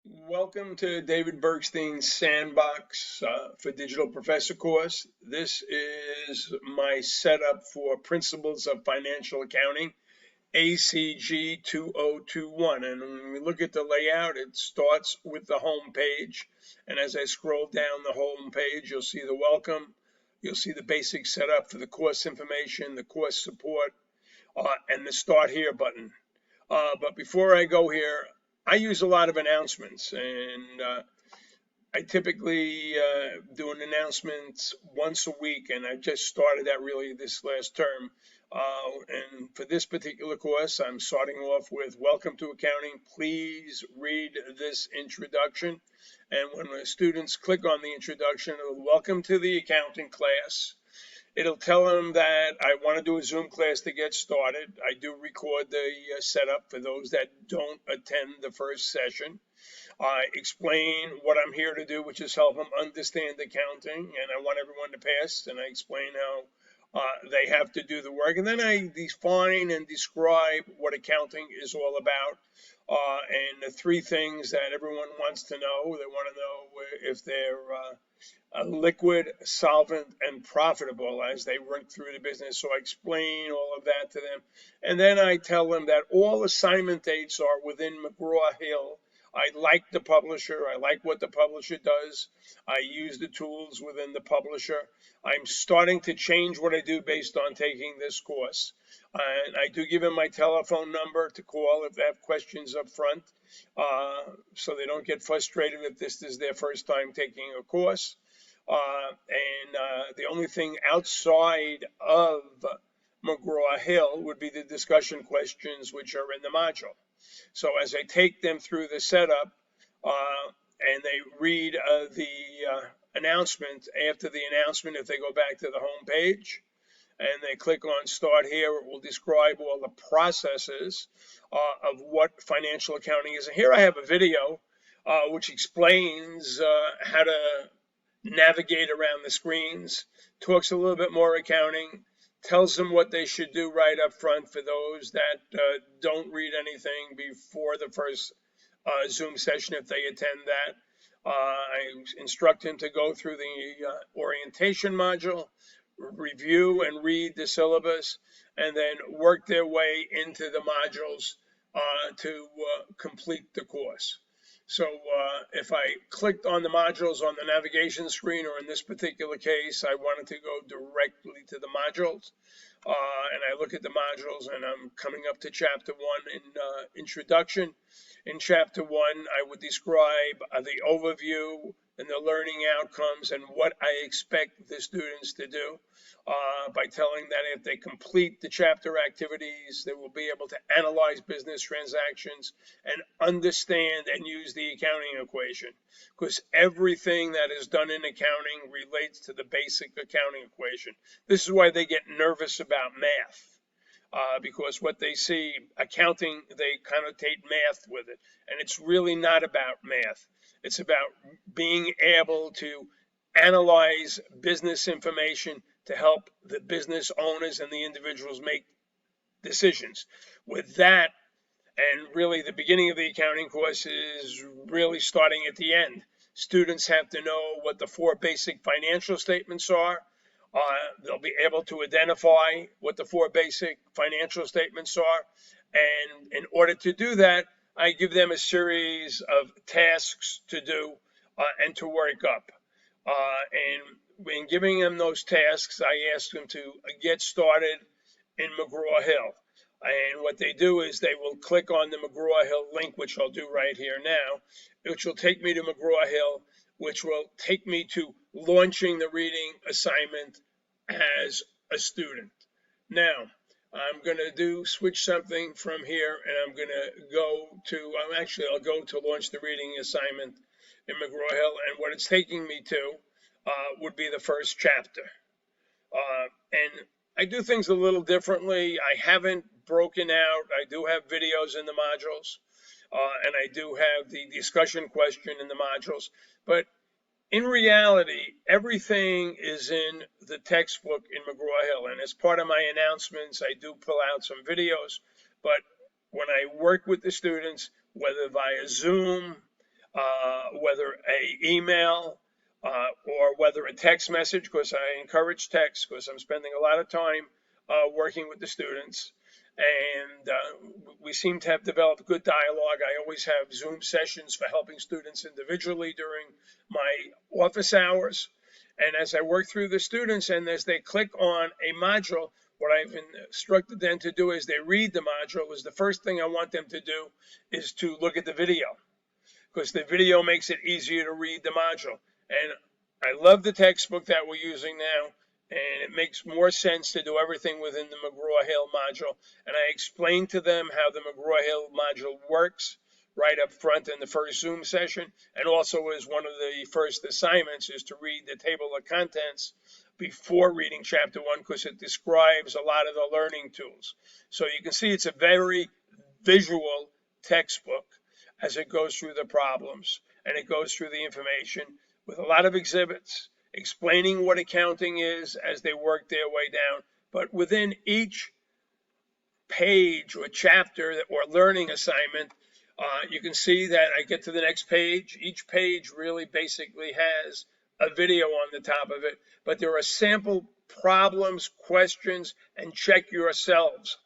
Welcome to David Bergstein's Sandbox for Digital Professor course. This is my setup for Principles of Financial Accounting, ACG 2021. And when we look at the layout, it starts with the home page. And as I scroll down the home page, you'll see the welcome. You'll see the basic setup for the course information, the course support, and the Start Here button. But before I go here, I use a lot of announcements, and I typically do an announcement once a week, and I just started that really this last term. And for this particular course, I'm starting off with Welcome to Accounting. Please read this introduction. And when the students click on the introduction, it'll welcome to the accounting class. It'll tell them that I want to do a Zoom class to get started. I do record the setup for those that don't attend the first session. I explain what I'm here to do, which is help them understand accounting, and I want everyone to pass, and I explain how they have to do the work. And then I define and describe what accounting is all about, and the three things that everyone wants to know. They want to know if they're liquid, solvent, and profitable as they run through the business. So I explain all of that to them. And then I tell them that all assignment dates are within McGraw-Hill. I like the publisher. I like what the publisher does. I use the tools within the publisher. I'm starting to change what I do based on taking this course. And I do give them my telephone number to call if they have questions up front, so they don't get frustrated if this is their first time taking a course. The only thing outside of McGraw-Hill would be the discussion questions, which are in the module. So as I take them through the setup and they read the announcement, after the announcement, if they go back to the home page and they click on Start Here, it will describe all the processes of what financial accounting is. And here I have a video which explains how to navigate around the screens, talks a little bit more accounting, tells them what they should do right up front for those that don't read anything before the first Zoom session if they attend that. I instruct them to go through the orientation module, review and read the syllabus, and then work their way into the modules to complete the course. So if I clicked on the modules on the navigation screen, or in this particular case, I wanted to go directly to the modules, and I look at the modules, and I'm coming up to chapter 1 in introduction. In chapter 1, I would describe the overview and the learning outcomes and what I expect the students to do by telling that if they complete the chapter activities, they will be able to analyze business transactions and understand and use the accounting equation, because everything that is done in accounting relates to the basic accounting equation. This is why they get nervous about math. Because what they see, accounting, they connotate math with it. And it's really not about math. It's about being able to analyze business information to help the business owners and the individuals make decisions. With that, and really the beginning of the accounting course is really starting at the end. Students have to know what the 4 basic financial statements are. They'll be able to identify what the 4 basic financial statements are. And in order to do that, I give them a series of tasks to do and to work up. And in giving them those tasks, I ask them to get started in McGraw-Hill. And what they do is they will click on the McGraw-Hill link, which I'll do right here now, which will take me to McGraw-Hill, which will take me to launching the reading assignment as a student. Now, I'm going to switch something from here, and I'm going to go to, I'll go to launch the reading assignment in McGraw-Hill, and what it's taking me to would be the first chapter. And I do things a little differently. I haven't broken out. I do have videos in the modules, and I do have the discussion question in the modules. But in reality, everything is in the textbook in McGraw-Hill. And as part of my announcements, I do pull out some videos. But when I work with the students, whether via Zoom, whether a email or whether a text message, because I encourage text because I'm spending a lot of time working with the students. And we seem to have developed good dialogue. I always have Zoom sessions for helping students individually during my office hours. And as I work through the students and as they click on a module, what I've instructed them to do is they read the module. Is the first thing I want them to do is to look at the video, because the video makes it easier to read the module. And I love the textbook that we're using now, and it makes more sense to do everything within the McGraw-Hill module. And I explain to them how the McGraw-Hill module works right up front in the first Zoom session, and also as one of the first assignments is to read the table of contents before reading chapter 1, because it describes a lot of the learning tools. So you can see it's a very visual textbook as it goes through the problems and it goes through the information with a lot of exhibits explaining what accounting is as they work their way down. But within each page or chapter or learning assignment, you can see that I get to the next page. Each page really basically has a video on the top of it, but there are sample problems, questions, and check yourselves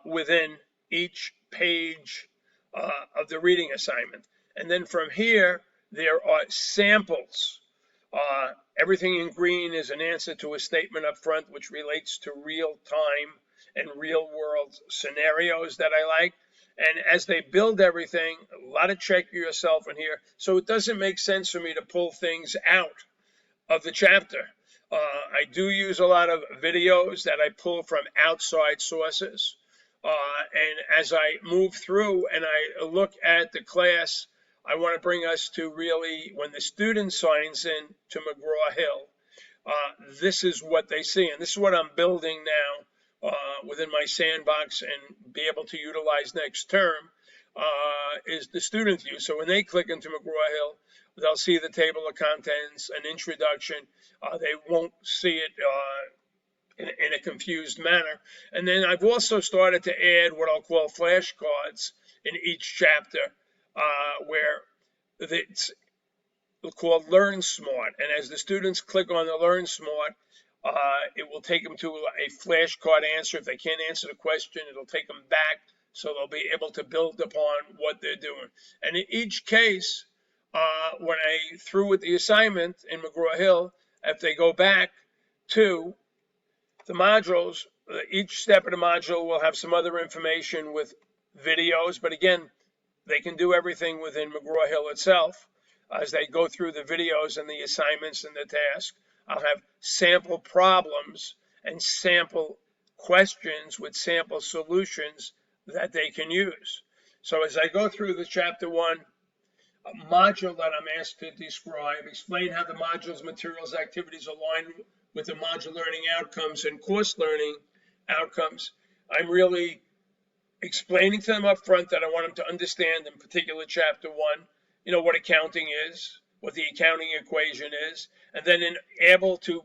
within each page of the reading assignment. And then from here, there are samples. Everything in green is an answer to a statement up front, which relates to real time and real world scenarios that I like. And as they build everything, a lot of check yourself in here. So it doesn't make sense for me to pull things out of the chapter. I do use a lot of videos that I pull from outside sources. And as I move through and I look at the class, I want to bring us to really when the student signs in to McGraw-Hill, this is what they see. And this is what I'm building now within my sandbox and be able to utilize next term is the student view. So when they click into McGraw-Hill, they'll see the table of contents, an introduction. They won't see it in a confused manner. And then I've also started to add what I'll call flashcards in each chapter where it's called Learn Smart. And as the students click on the Learn Smart, it will take them to a flashcard answer. If they can't answer the question, it'll take them back so they'll be able to build upon what they're doing. And in each case, when I through with the assignment in McGraw-Hill, if they go back to the modules, each step of the module will have some other information with videos, but again, they can do everything within McGraw-Hill itself. As they go through the videos and the assignments and the task, I'll have sample problems and sample questions with sample solutions that they can use. So as I go through the chapter 1 module that I'm asked to describe, explain how the module's materials activities align with the module learning outcomes and course learning outcomes, I'm really explaining to them up front that I want them to understand, in particular chapter 1, what accounting is, what the accounting equation is, and then able to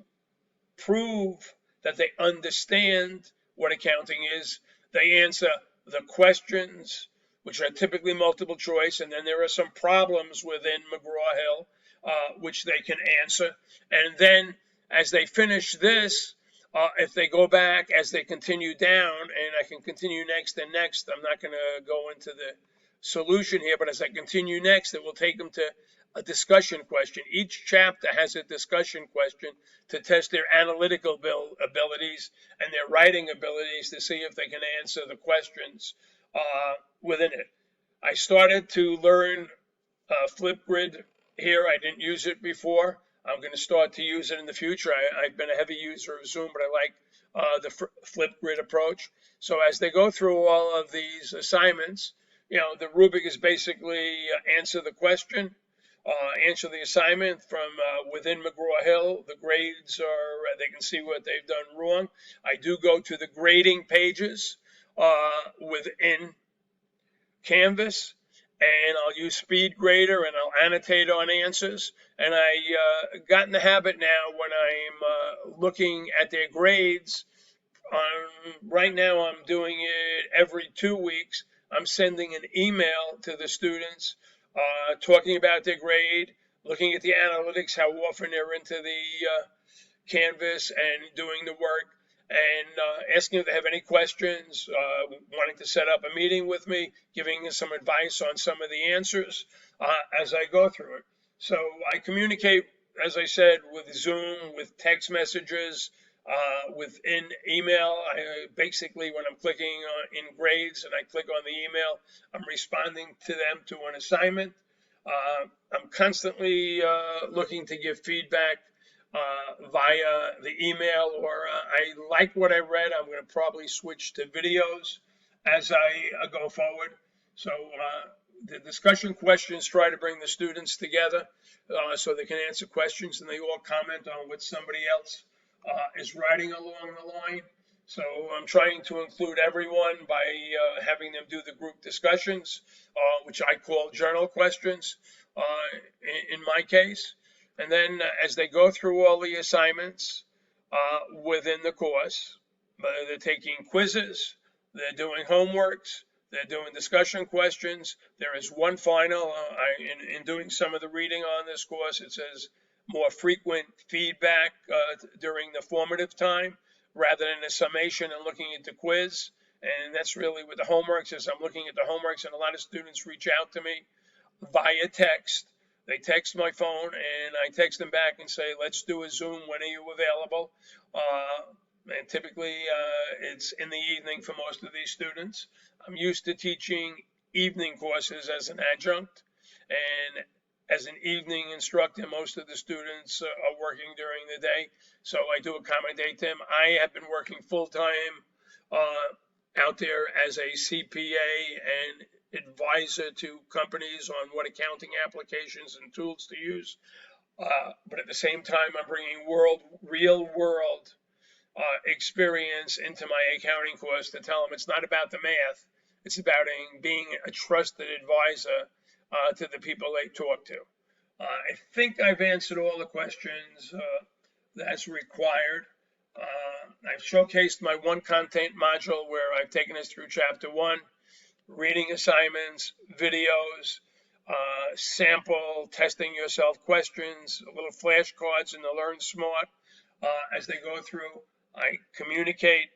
prove that they understand what accounting is. They answer the questions, which are typically multiple choice, and then there are some problems within McGraw-Hill, which they can answer. And then as they finish this, if they go back, as they continue down, and I can continue next and next, I'm not going to go into the solution here, but as I continue next, it will take them to a discussion question. Each chapter has a discussion question to test their analytical abilities and their writing abilities to see if they can answer the questions within it. I started to learn Flipgrid here. I didn't use it before. I'm going to start to use it in the future. I've been a heavy user of Zoom, but I like the Flipgrid approach. So as they go through all of these assignments, the rubric is basically answer the question, answer the assignment from within McGraw-Hill. The grades are, they can see what they've done wrong. I do go to the grading pages within Canvas, and I'll use SpeedGrader and I'll annotate on answers. And I got in the habit now when I'm looking at their grades. Right now I'm doing it every 2 weeks. I'm sending an email to the students talking about their grade, looking at the analytics, how often they're into the Canvas and doing the work, and asking if they have any questions, wanting to set up a meeting with me, giving some advice on some of the answers as I go through it. So I communicate, as I said, with Zoom, with text messages, within email. Basically, when I'm clicking in grades and I click on the email, I'm responding to them to an assignment. I'm constantly looking to give feedback via the email, or I like what I read. I'm going to probably switch to videos as I go forward. So the discussion questions try to bring the students together so they can answer questions and they all comment on what somebody else is writing along the line. So I'm trying to include everyone by having them do the group discussions, which I call journal questions in my case. And then as they go through all the assignments within the course, they're taking quizzes, they're doing homeworks, they're doing discussion questions. There is one final. In doing some of the reading on this course, it says more frequent feedback during the formative time rather than a summation and looking at the quiz. And that's really with the homeworks, as I'm looking at the homeworks, and a lot of students reach out to me via text. They text my phone, and I text them back and say, let's do a Zoom. When are you available? And typically, it's in the evening for most of these students. I'm used to teaching evening courses as an adjunct. And as an evening instructor, most of the students are working during the day. So I do accommodate them. I have been working full-time out there as a CPA and advisor to companies on what accounting applications and tools to use. But at the same time, I'm bringing real world experience into my accounting course to tell them it's not about the math. It's about being a trusted advisor to the people they talk to. I think I've answered all the questions that's required. I've showcased my one content module where I've taken us through chapter 1, reading assignments, videos, sample testing yourself questions, little flashcards in the Learn Smart as they go through. I communicate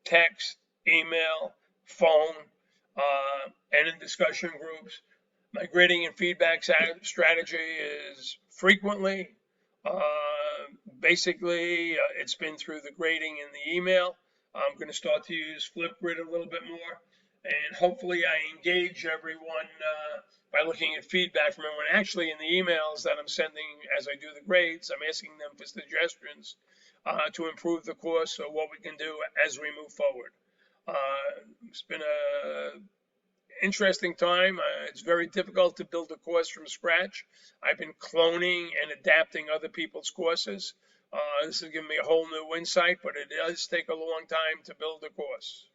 text, email, phone, and in discussion groups. My grading and feedback strategy is frequently. Basically, it's been through the grading and the email. I'm going to start to use Flipgrid a little bit more. And hopefully I engage everyone by looking at feedback from everyone. Actually, in the emails that I'm sending as I do the grades, I'm asking them for suggestions to improve the course or what we can do as we move forward. It's been an interesting time. It's very difficult to build a course from scratch. I've been cloning and adapting other people's courses. This has given me a whole new insight, but it does take a long time to build a course.